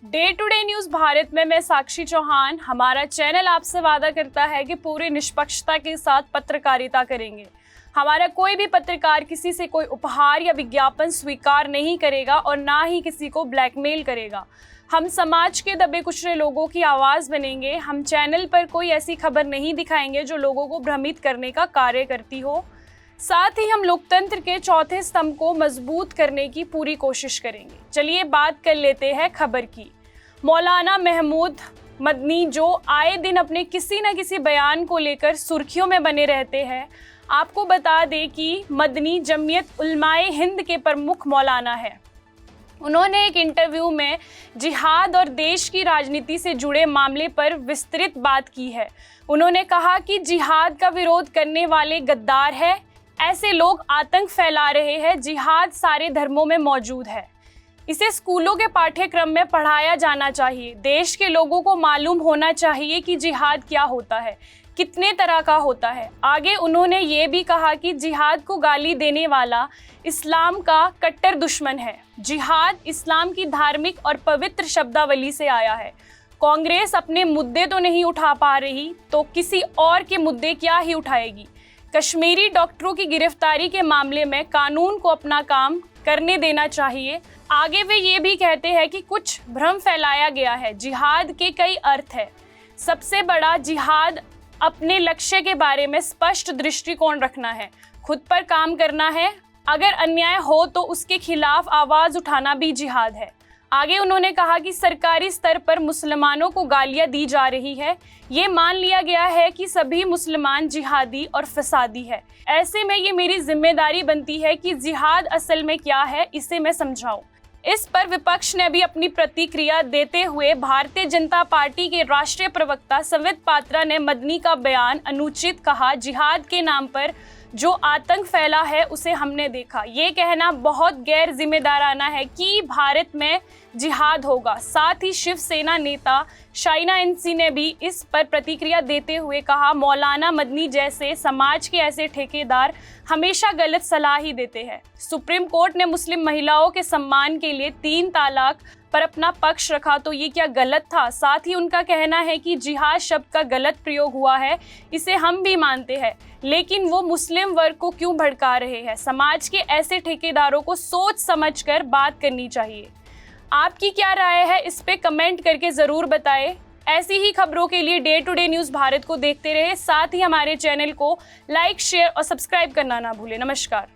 Day to day news Bharat में मैं साक्षी चौहान। हमारा चैनल आपसे वादा करता है कि पूरी निष्पक्षता के साथ पत्रकारिता करेंगे। हमारा कोई भी पत्रकार किसी से कोई उपहार या विज्ञापन स्वीकार नहीं करेगा और ना ही किसी को ब्लैकमेल करेगा। हम समाज के दबे कुचले लोगों की आवाज़ बनेंगे। हम चैनल पर कोई ऐसी खबर नहीं दिखाएंगे जो लोगों को भ्रमित करने का कार्य करती हो। साथ ही हम लोकतंत्र के चौथे स्तंभ को मजबूत करने की पूरी कोशिश करेंगे। चलिए बात कर लेते हैं खबर की। मौलाना महमूद मदनी जो आए दिन अपने किसी न किसी बयान को लेकर सुर्खियों में बने रहते हैं, आपको बता दें कि मदनी जमीयत उलमाए हिंद के प्रमुख मौलाना है। उन्होंने एक इंटरव्यू में जिहाद और देश की राजनीति से जुड़े मामले पर विस्तृत बात की है। उन्होंने कहा कि जिहाद का विरोध करने वाले गद्दार है, ऐसे लोग आतंक फैला रहे हैं। जिहाद सारे धर्मों में मौजूद है, इसे स्कूलों के पाठ्यक्रम में पढ़ाया जाना चाहिए। देश के लोगों को मालूम होना चाहिए कि जिहाद क्या होता है, कितने तरह का होता है। आगे उन्होंने ये भी कहा कि जिहाद को गाली देने वाला इस्लाम का कट्टर दुश्मन है। जिहाद इस्लाम की धार्मिक और पवित्र शब्दावली से आया है। कांग्रेस अपने मुद्दे तो नहीं उठा पा रही तो किसी और के मुद्दे क्या ही उठाएगी। कश्मीरी डॉक्टरों की गिरफ्तारी के मामले में कानून को अपना काम करने देना चाहिए। आगे वे ये भी कहते हैं कि कुछ भ्रम फैलाया गया है। जिहाद के कई अर्थ है। सबसे बड़ा जिहाद अपने लक्ष्य के बारे में स्पष्ट दृष्टिकोण रखना है, खुद पर काम करना है। अगर अन्याय हो तो उसके खिलाफ आवाज़ उठाना भी जिहाद है। आगे उन्होंने कहा कि सरकारी स्तर पर मुसलमानों को गालियां दी जा रही है। ये मान लिया गया है कि सभी मुसलमान जिहादी और फसादी है। ऐसे में ये मेरी जिम्मेदारी बनती है कि जिहाद असल में क्या है, इसे मैं समझाऊं। इस पर विपक्ष ने भी अपनी प्रतिक्रिया देते हुए भारतीय जनता पार्टी के राष्ट्रीय प्रवक्ता संबित पात्रा ने मदनी का बयान अनुचित कहा। जिहाद के नाम पर जो आतंक फैला है उसे हमने देखा। ये कहना बहुत गैर जिम्मेदाराना है कि भारत में जिहाद होगा। साथ ही शिवसेना नेता शाइना एनसी ने भी इस पर प्रतिक्रिया देते हुए कहा, मौलाना मदनी जैसे समाज के ऐसे ठेकेदार हमेशा गलत सलाह ही देते हैं। सुप्रीम कोर्ट ने मुस्लिम महिलाओं के सम्मान के लिए 3 तलाक पर अपना पक्ष रखा तो ये क्या गलत था। साथ ही उनका कहना है कि जिहाद शब्द का गलत प्रयोग हुआ है, इसे हम भी मानते हैं, लेकिन वो मुस्लिम वर्ग को क्यों भड़का रहे हैं। समाज के ऐसे ठेकेदारों को सोच समझकर बात करनी चाहिए। आपकी क्या राय है, इस पे कमेंट करके ज़रूर बताएं। ऐसी ही खबरों के लिए day to day news Bharat को देखते रहे। साथ ही हमारे चैनल को लाइक, शेयर और सब्सक्राइब करना ना भूलें। नमस्कार।